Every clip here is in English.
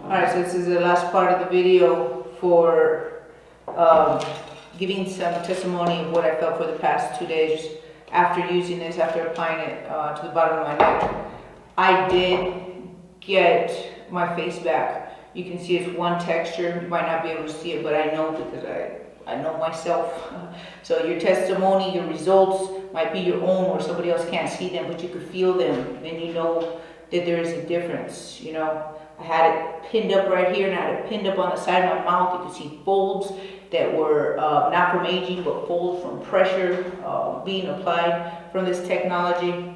Alright, so this is the last part of the video for giving some testimony of what I felt for the past 2 days after using this, after applying it to the bottom of my neck. I did get my face back. You can see it's one texture. You might not be able to see it, but I know because I know myself. So your testimony, your results might be your own where somebody else can't see them, but you could feel them. Then you know that there is a difference, you know. I had it pinned up right here and I had it pinned up on the side of my mouth. You could see folds that were not from aging, but folds from pressure being applied from this technology.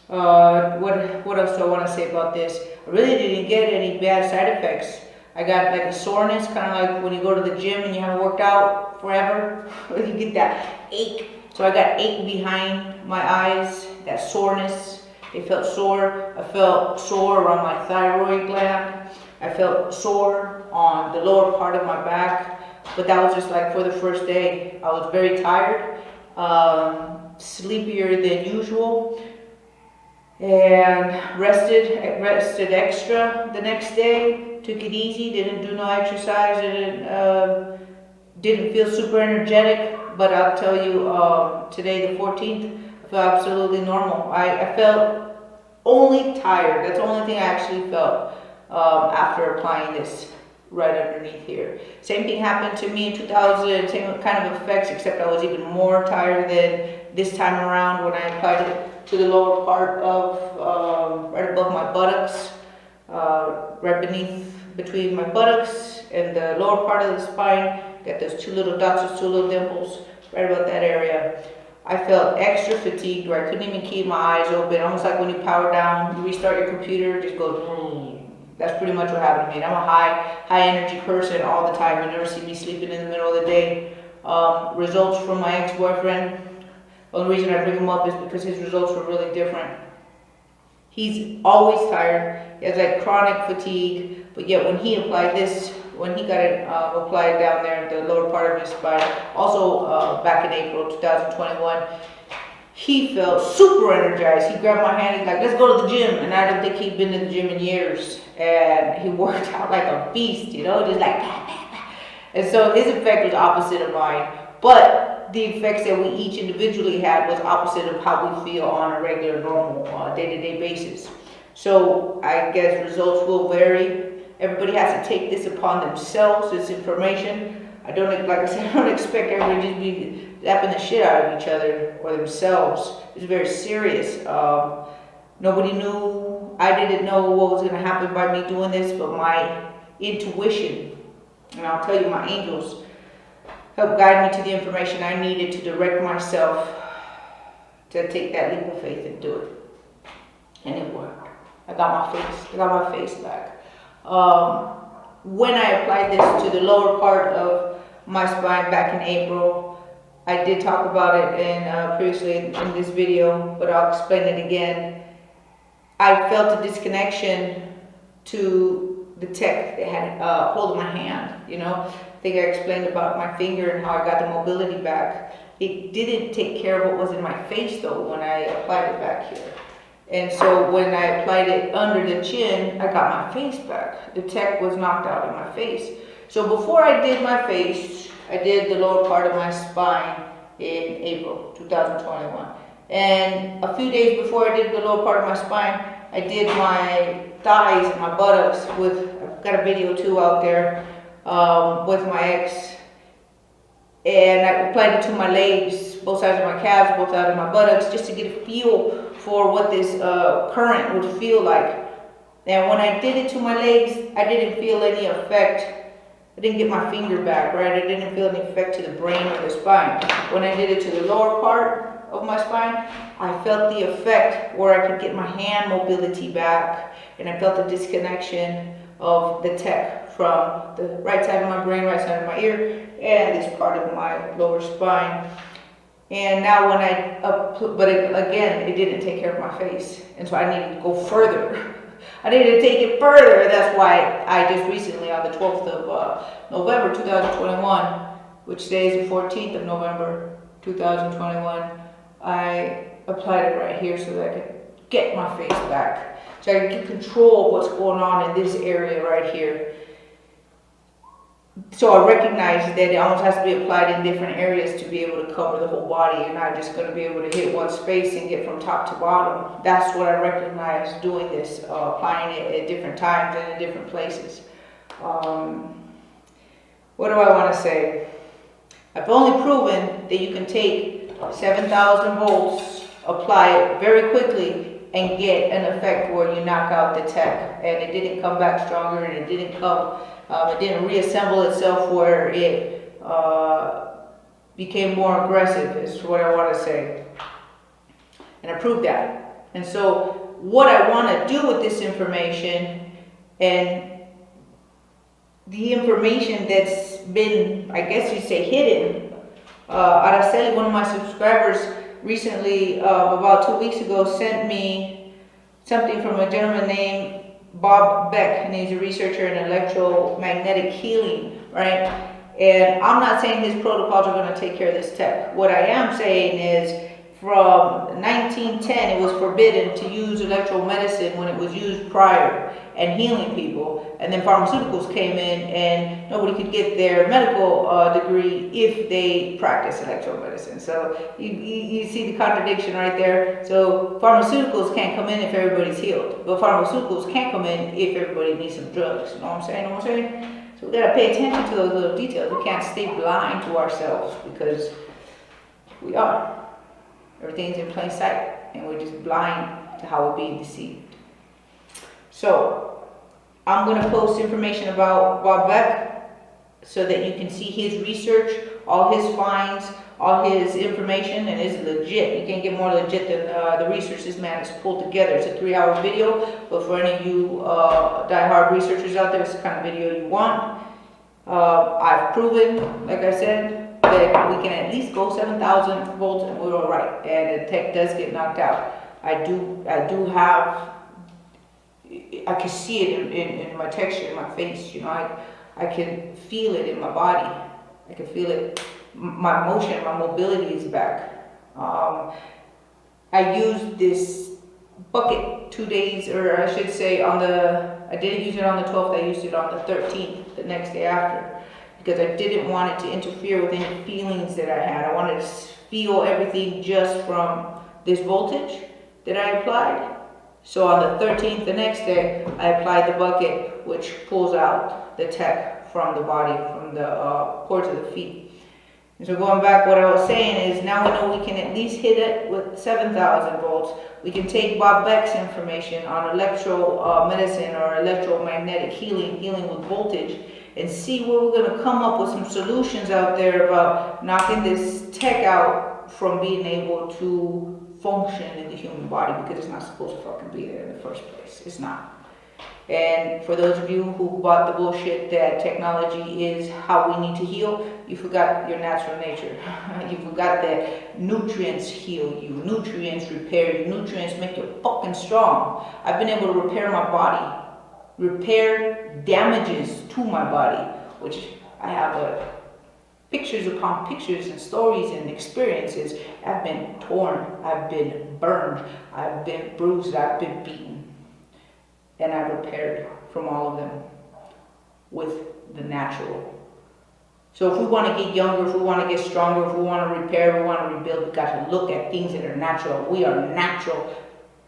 What else do I want to say about this? I really didn't get any bad side effects. I got like a soreness, kind of like when you go to the gym and you haven't worked out forever. You get that ache. So I got ache behind my eyes, that soreness. They felt sore. I felt sore around my thyroid gland. I felt sore on the lower part of my back. But that was just like for the first day. I was very tired, sleepier than usual, and rested extra the next day. Took it easy, didn't do no exercise, didn't feel super energetic. But I'll tell you, today the 14th, I felt absolutely normal. I felt only tired. That's the only thing I actually felt after applying this right underneath here. Same thing happened to me in 2000, same kind of effects, except I was even more tired than this time around when I applied it to the lower part of, right above my buttocks, right between my buttocks and the lower part of the spine. Got those two little dots, those two little dimples, right about that area. I felt extra fatigued where I couldn't even keep my eyes open. Almost like when you power down, you restart your computer, it just goes boom. That's pretty much what happened to me. I'm a high energy person all the time. You never see me sleeping in the middle of the day. Results from my ex-boyfriend. The only reason I bring him up is because his results were really different. He's always tired. He has like chronic fatigue. But yet when he applied this, when he got it applied down there in the lower part of his spine, also back in April 2021, he felt super energized. He grabbed my hand, he's like, let's go to the gym. And I don't think he'd been to the gym in years. And he worked out like a beast, you know, just like bah, bah, bah. And so his effect was opposite of mine. But the effects that we each individually had was opposite of how we feel on a regular, normal, day-to-day basis. So I guess results will vary. Everybody has to take this upon themselves, this information. I don't, like I said, I don't expect everybody to just be lapping the shit out of each other or themselves. It's very serious. Nobody knew, I didn't know what was going to happen by me doing this, but my intuition, and I'll tell you, my angels, helped guide me to the information I needed to direct myself to take that leap of faith and do it. And it worked. I got my face back. When I applied this to the lower part of my spine back in April, I did talk about it previously in this video, but I'll explain it again. I felt a disconnection to the tech that had hold of my hand, you know. I think I explained about my finger and how I got the mobility back. It didn't take care of what was in my face though when I applied it back here. And so when I applied it under the chin, I got my face back. The tech was knocked out of my face. So before I did my face, I did the lower part of my spine in April 2021. And a few days before I did the lower part of my spine, I did my thighs and my buttocks I've got a video too out there, with my ex. And I applied it to my legs, both sides of my calves, both sides of my buttocks, just to get a feel for what this current would feel like. And when I did it to my legs, I didn't feel any effect. I didn't get my finger back, right? I didn't feel any effect to the brain or the spine. When I did it to the lower part of my spine, I felt the effect where I could get my hand mobility back, and I felt the disconnection of the tech from the right side of my brain, right side of my ear, and this part of my lower spine. And now when again, it didn't take care of my face. And so I needed to go further. I needed to take it further. That's why I just recently, on the 12th of November 2021, which today is the 14th of November 2021, I applied it right here so that I could get my face back. so I can get control of what's going on in this area right here. So I recognize that it almost has to be applied in different areas to be able to cover the whole body. You're not just going to be able to hit one space and get from top to bottom. That's what I recognize doing this, applying it at different times and in different places. What do I want to say? I've only proven that you can take 7,000 volts, apply it very quickly, and get an effect where you knock out the tech. And it didn't come back stronger, and it didn't reassemble itself where it became more aggressive, is what I want to say. And I proved that. And so what I want to do with this information, and the information that's been, I guess you'd say, hidden, Araceli, one of my subscribers, recently, about 2 weeks ago, sent me something from a gentleman named Bob Beck, and he's a researcher in electromagnetic healing, right? And I'm not saying his protocols are going to take care of this tech. What I am saying is, from 1910, it was forbidden to use electromedicine when it was used prior and healing people. And then pharmaceuticals came in, and nobody could get their medical degree if they practice electromedicine. So you see the contradiction right there. So pharmaceuticals can't come in if everybody's healed, but pharmaceuticals can't come in if everybody needs some drugs. You know what I'm saying? So we gotta pay attention to those little details. We can't stay blind to ourselves, because we are. Everything's in plain sight, and we're just blind to how we're being deceived. So I'm going to post information about Bob Beck so that you can see his research, all his finds, all his information, and it's legit. You can't get more legit than the research this man has pulled together. It's a 3-hour video, but for any of you die-hard researchers out there, it's the kind of video you want. I've proven, like I said, that we can at least go 7,000 volts and we're all right. And the tech does get knocked out. I do have, I can see it in my texture, in my face. You know, I can feel it in my body. I can feel it. My motion, my mobility is back. I used this bucket 2 days, or I should say I didn't use it on the 12th, I used it on the 13th, the next day after, because I didn't want it to interfere with any feelings that I had. I wanted to feel everything just from this voltage that I applied. So on the 13th, the next day, I applied the bucket, which pulls out the tech from the body, from the cords of the feet. And so going back, what I was saying is, now we know we can at least hit it with 7,000 volts. We can take Bob Beck's information on medicine or electromagnetic healing with voltage, and see where we're going to come up with some solutions out there about knocking this tech out from being able to function in the human body, because it's not supposed to fucking be there in the first place. It's not. And for those of you who bought the bullshit that technology is how we need to heal, you forgot your natural nature. You forgot that nutrients heal you, nutrients repair you, nutrients make you fucking strong. I've been able to repair my body, repair damages to my body, which I have pictures upon pictures and stories and experiences. I've been torn, I've been burned, I've been bruised, I've been beaten. And I repaired from all of them with the natural. So if we want to get younger, if we want to get stronger, if we want to repair, if we want to rebuild, we've got to look at things that are natural. We are natural.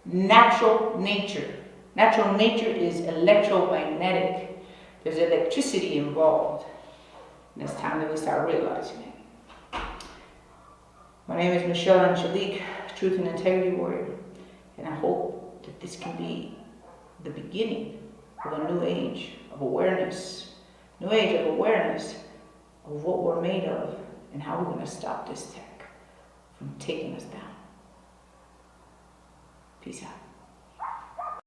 Natural nature. Natural nature is electromagnetic. There's electricity involved. And it's time that we start realizing it. My name is Michelle Angelic, Truth and Integrity Warrior. And I hope that this can be the beginning of a new age of awareness. New age of awareness of what we're made of and how we're going to stop this tech from taking us down. Peace out.